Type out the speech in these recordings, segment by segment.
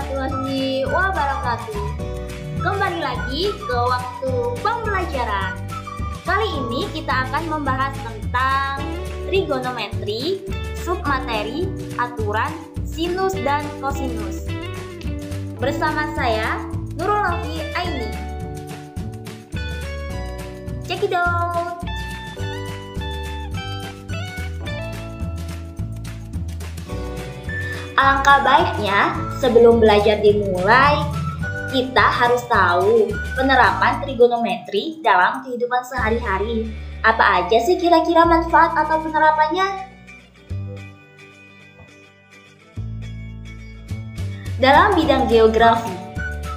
warahmatullahi wabarakatuh. Kembali lagi ke waktu pembelajaran. Kali ini kita akan membahas tentang trigonometri, submateri, aturan, sinus dan kosinus. Bersama saya, Nurul Novi Aini. Check it out. Alangkah baiknya sebelum belajar dimulai, kita harus tahu penerapan trigonometri dalam kehidupan sehari-hari. Apa aja sih kira-kira manfaat atau penerapannya? Dalam bidang geografi,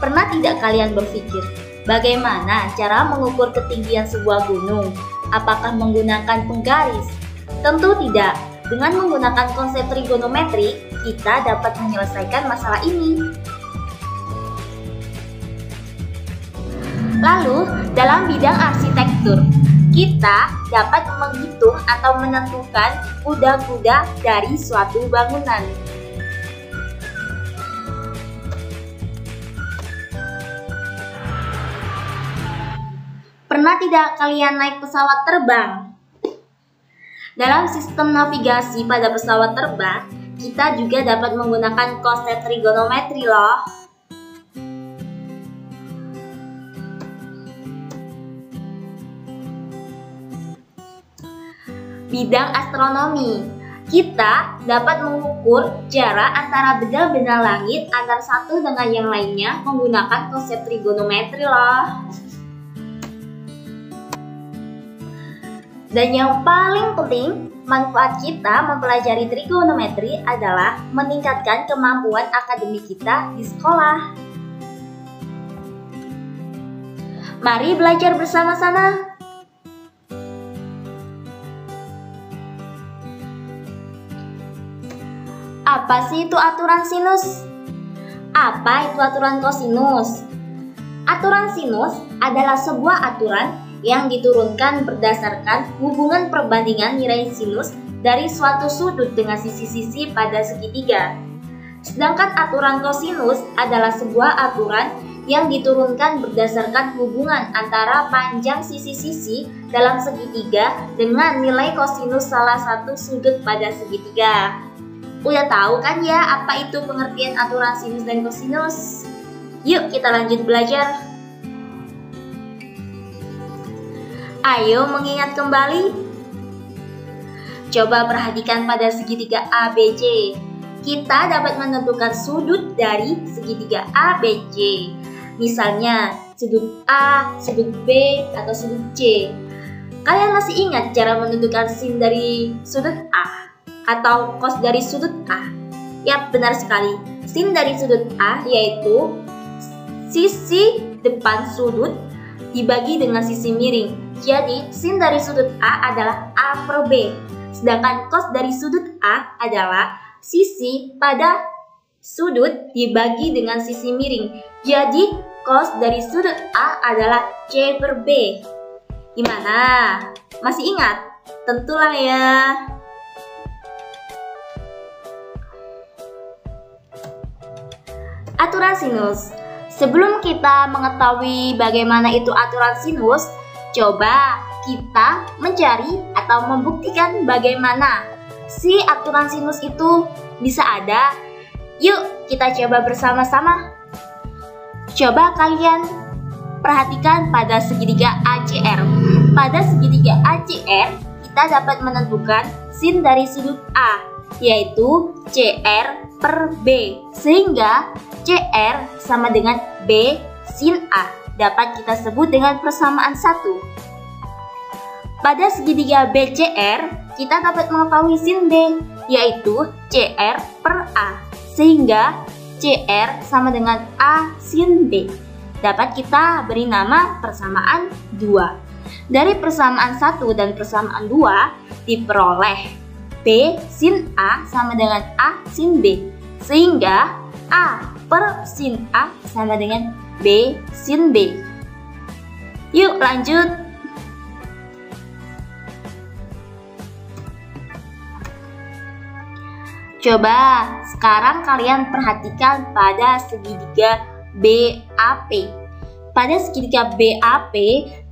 pernah tidak kalian berpikir bagaimana cara mengukur ketinggian sebuah gunung? Apakah menggunakan penggaris? Tentu tidak. Dengan menggunakan konsep trigonometri, kita dapat menyelesaikan masalah ini. Lalu, dalam bidang arsitektur, kita dapat menghitung atau menentukan kuda-kuda dari suatu bangunan. Pernah tidak kalian naik pesawat terbang? Dalam sistem navigasi pada pesawat terbang, kita juga dapat menggunakan konsep trigonometri loh. Bidang astronomi, kita dapat mengukur jarak antara benda-benda langit antara satu dengan yang lainnya menggunakan konsep trigonometri loh. Dan yang paling penting, manfaat kita mempelajari trigonometri adalah meningkatkan kemampuan akademik kita di sekolah. Mari belajar bersama-sama. Apa sih itu aturan sinus? Apa itu aturan kosinus? Aturan sinus adalah sebuah aturan yang diturunkan berdasarkan hubungan perbandingan nilai sinus dari suatu sudut dengan sisi-sisi pada segitiga. Sedangkan aturan kosinus adalah sebuah aturan yang diturunkan berdasarkan hubungan antara panjang sisi-sisi dalam segitiga dengan nilai kosinus salah satu sudut pada segitiga. Udah tahu kan ya apa itu pengertian aturan sinus dan kosinus? Yuk kita lanjut belajar. Ayo mengingat kembali. Coba perhatikan pada segitiga ABC. Kita dapat menentukan sudut dari segitiga ABC. Misalnya sudut A, sudut B, atau sudut C. Kalian masih ingat cara menentukan sin dari sudut A atau cos dari sudut A? Yap, benar sekali. Sin dari sudut A yaitu sisi depan sudut dibagi dengan sisi miring. Jadi, sin dari sudut A adalah A per B. Sedangkan cos dari sudut A adalah sisi pada sudut dibagi dengan sisi miring. Jadi, cos dari sudut A adalah C per B. Gimana? Masih ingat? Tentulah ya. Aturan sinus. Sebelum kita mengetahui bagaimana itu aturan sinus, coba kita mencari atau membuktikan bagaimana si aturan sinus itu bisa ada. Yuk kita coba bersama-sama. Coba kalian perhatikan pada segitiga ACR. Pada segitiga ACR kita dapat menentukan sin dari sudut A, yaitu CR per B. Sehingga CR sama dengan B sin A. Dapat kita sebut dengan persamaan 1. Pada segitiga BCR, kita dapat mengetahui sin B, yaitu CR per A. Sehingga CR sama dengan A sin B. Dapat kita beri nama persamaan 2. Dari persamaan 1 dan persamaan 2 diperoleh B sin A sama dengan A sin B. Sehingga A per sin A sama dengan B sin B. Yuk lanjut. Coba sekarang kalian perhatikan pada segitiga BAP. Pada segitiga BAP,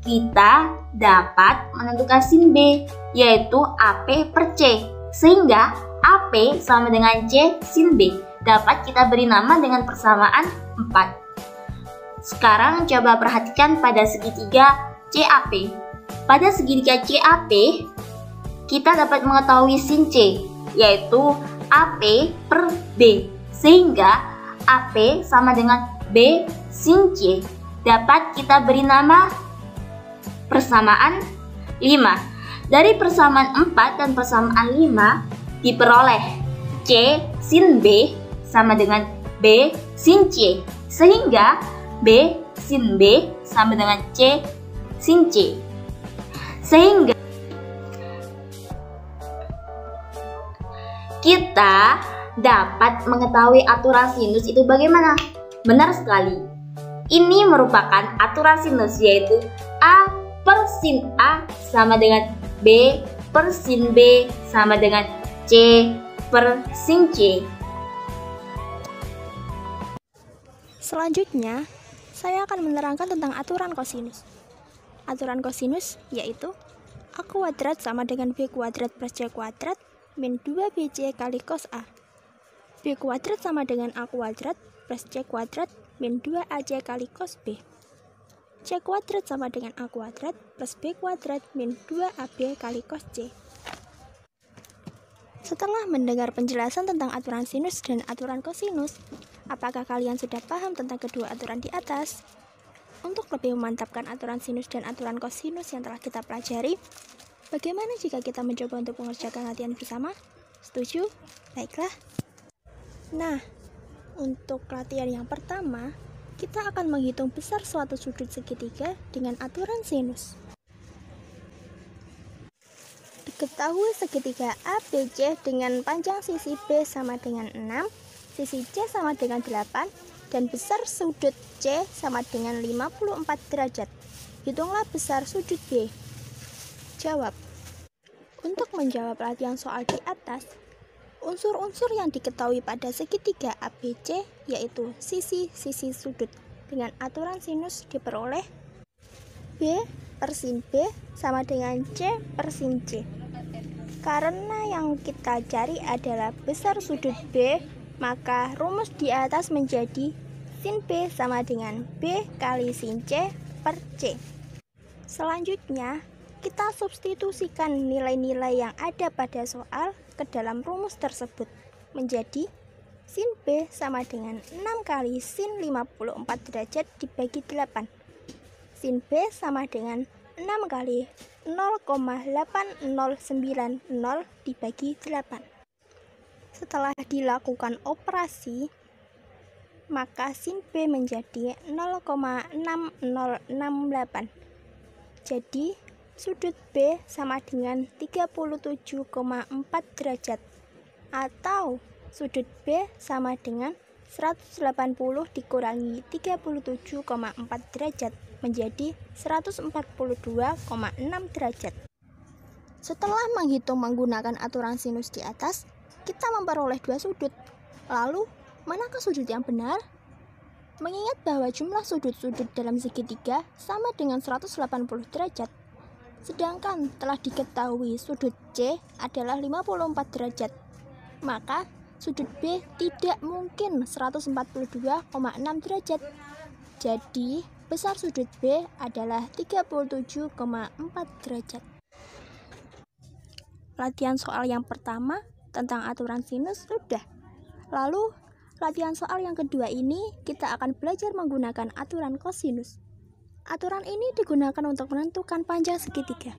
kita dapat menentukan sin B, yaitu AP per C. Sehingga AP sama dengan C sin B. Dapat kita beri nama dengan persamaan 4. Sekarang coba perhatikan pada segitiga CAP. Pada segitiga CAP, kita dapat mengetahui sin C, yaitu AP per B. Sehingga AP sama dengan B sin C. Dapat kita beri nama persamaan 5. Dari persamaan 4 dan persamaan 5 diperoleh C sin B sama dengan B sin C. Sehingga B sin B sama dengan C sin C. Sehingga kita dapat mengetahui aturan sinus itu bagaimana? Benar sekali. Ini merupakan aturan sinus, yaitu A per sin A sama dengan B per sin B sama dengan C per sin C. Selanjutnya, saya akan menerangkan tentang aturan kosinus. Aturan kosinus yaitu A kuadrat sama dengan B kuadrat plus C kuadrat min 2BC kali cos A. B kuadrat sama dengan A kuadrat plus C kuadrat min 2AC kali cos B. C kuadrat sama dengan A kuadrat plus B kuadrat min 2AB kali cos C. Setelah mendengar penjelasan tentang aturan sinus dan aturan kosinus, apakah kalian sudah paham tentang kedua aturan di atas? Untuk lebih memantapkan aturan sinus dan aturan kosinus yang telah kita pelajari, bagaimana jika kita mencoba untuk mengerjakan latihan bersama? Setuju? Baiklah. Nah, untuk latihan yang pertama, kita akan menghitung besar suatu sudut segitiga dengan aturan sinus. Diketahui segitiga ABC dengan panjang sisi B sama dengan 6, sisi C sama dengan 8, dan besar sudut C sama dengan 54 derajat. Hitunglah besar sudut B. Jawab. Untuk menjawab latihan soal di atas, unsur-unsur yang diketahui pada segitiga ABC yaitu sisi-sisi sudut dengan aturan sinus diperoleh B per sin B sama dengan C per sin C. Karena yang kita cari adalah besar sudut B, maka rumus di atas menjadi sin B sama dengan B kali sin C per C. Selanjutnya, kita substitusikan nilai-nilai yang ada pada soal ke dalam rumus tersebut menjadi sin B sama dengan 6 kali sin 54 derajat dibagi 8. Sin B sama dengan 6 kali 0,8090 dibagi 8. Setelah dilakukan operasi, maka sin B menjadi 0,6068. Jadi, sudut B sama dengan 37,4 derajat, atau sudut B sama dengan 180 dikurangi 37,4 derajat menjadi 142,6 derajat. Setelah menghitung menggunakan aturan sinus di atas, kita memperoleh dua sudut. Lalu, manakah sudut yang benar? Mengingat bahwa jumlah sudut-sudut dalam segitiga sama dengan 180 derajat, sedangkan telah diketahui sudut C adalah 54 derajat, maka sudut B tidak mungkin 142,6 derajat. Jadi, besar sudut B adalah 37,4 derajat. Latihan soal yang pertama tentang aturan sinus sudah. Lalu, latihan soal yang kedua ini kita akan belajar menggunakan aturan kosinus. Aturan ini digunakan untuk menentukan panjang segitiga.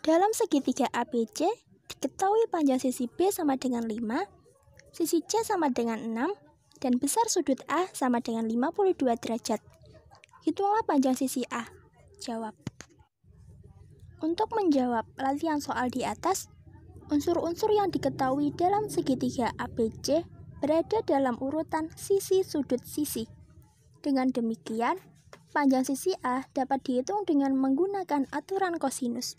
Dalam segitiga ABC, diketahui panjang sisi B sama dengan 5, sisi C sama dengan 6, dan besar sudut A sama dengan 52 derajat. Hitunglah panjang sisi A. Jawab. Untuk menjawab latihan soal di atas, unsur-unsur yang diketahui dalam segitiga ABC berada dalam urutan sisi sudut sisi. Dengan demikian, panjang sisi A dapat dihitung dengan menggunakan aturan kosinus,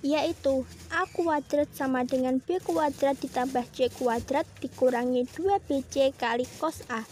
yaitu A kuadrat sama dengan B kuadrat ditambah C kuadrat dikurangi 2BC kali cos A.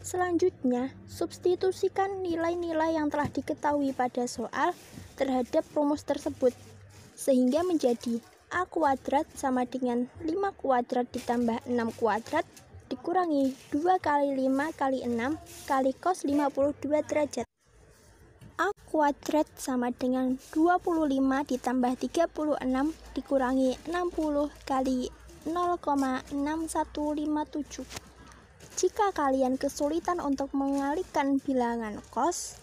Selanjutnya, substitusikan nilai-nilai yang telah diketahui pada soal terhadap rumus tersebut, sehingga menjadi A kuadrat sama dengan 5 kuadrat ditambah 6 kuadrat dikurangi 2 kali 5 kali 6 kali cos 52 derajat. A kuadrat sama dengan 25 ditambah 36 dikurangi 60 kali 0,6157. Jika kalian kesulitan untuk mengalihkan bilangan cos,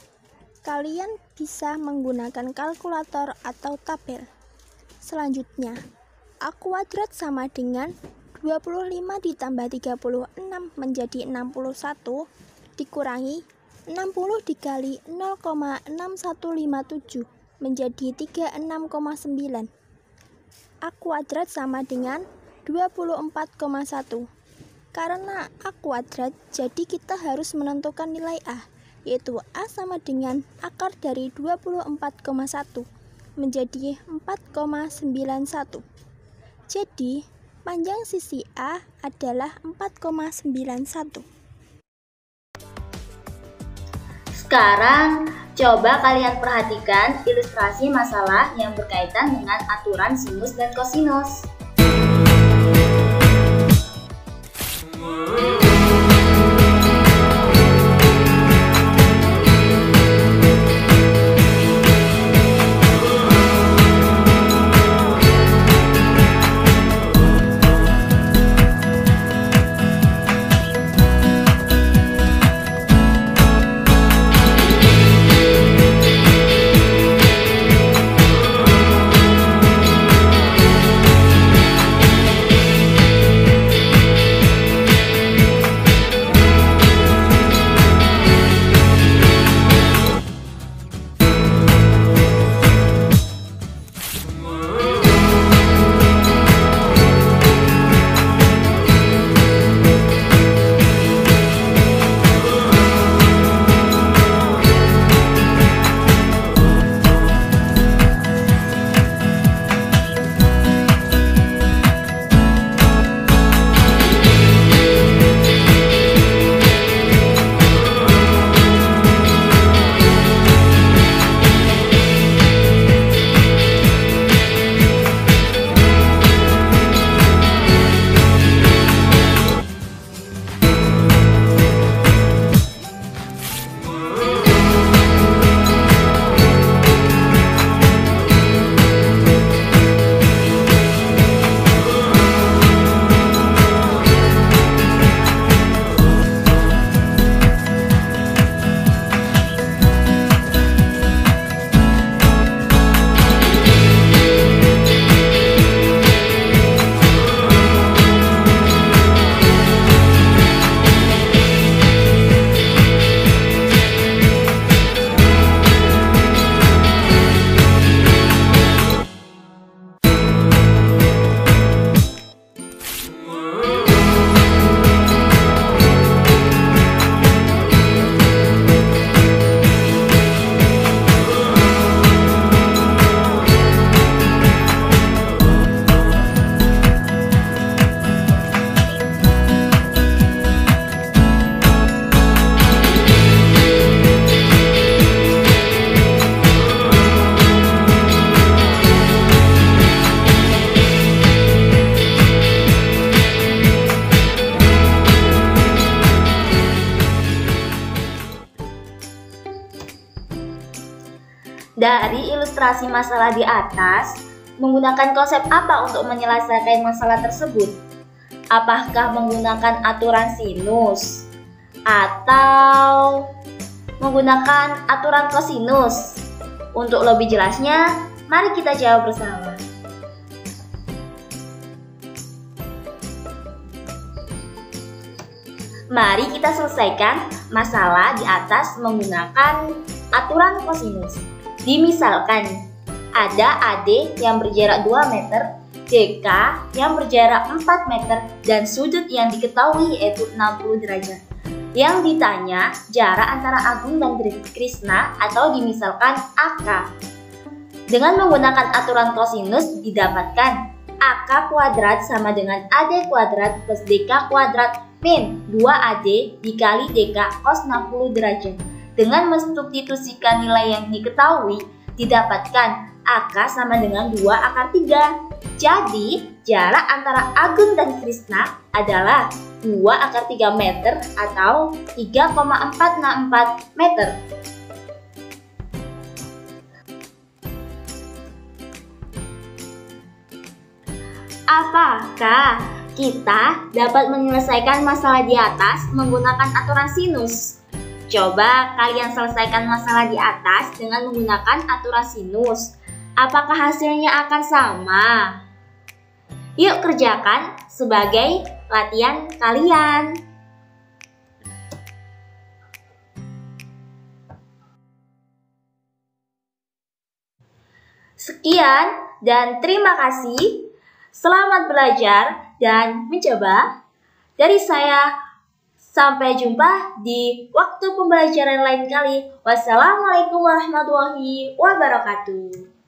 kalian bisa menggunakan kalkulator atau tabel. Selanjutnya, A kuadrat sama dengan 25 ditambah 36 menjadi 61 dikurangi 60 dikali 0,6157 menjadi 36,9. A kuadrat sama dengan 24,1. Karena A kuadrat, jadi kita harus menentukan nilai A, yaitu A sama dengan akar dari 24,1 menjadi 4,91. Jadi, panjang sisi A adalah 4,91. Sekarang, coba kalian perhatikan ilustrasi masalah yang berkaitan dengan aturan sinus dan kosinus. Dari ilustrasi masalah di atas, menggunakan konsep apa untuk menyelesaikan masalah tersebut? Apakah menggunakan aturan sinus atau menggunakan aturan kosinus? Untuk lebih jelasnya, mari kita jawab bersama. Mari kita selesaikan masalah di atas menggunakan aturan kosinus. Dimisalkan, ada AD yang berjarak 2 meter, DK yang berjarak 4 meter, dan sudut yang diketahui yaitu 60 derajat. Yang ditanya jarak antara Agung dan Krisna atau dimisalkan AK. Dengan menggunakan aturan kosinus didapatkan AK kuadrat sama dengan AD kuadrat plus DK kuadrat min 2AD dikali DK cos 60 derajat. Dengan mensubstitusikan nilai yang diketahui, didapatkan AK sama dengan 2 akar 3. Jadi, jarak antara Agun dan Krisna adalah 2 akar 3 meter atau 3,464 meter. Apakah kita dapat menyelesaikan masalah di atas menggunakan aturan sinus? Coba kalian selesaikan masalah di atas dengan menggunakan aturan sinus. Apakah hasilnya akan sama? Yuk kerjakan sebagai latihan kalian. Sekian dan terima kasih. Selamat belajar dan mencoba. Dari saya, sampai jumpa di waktu pembelajaran lain kali. Wassalamualaikum warahmatullahi wabarakatuh.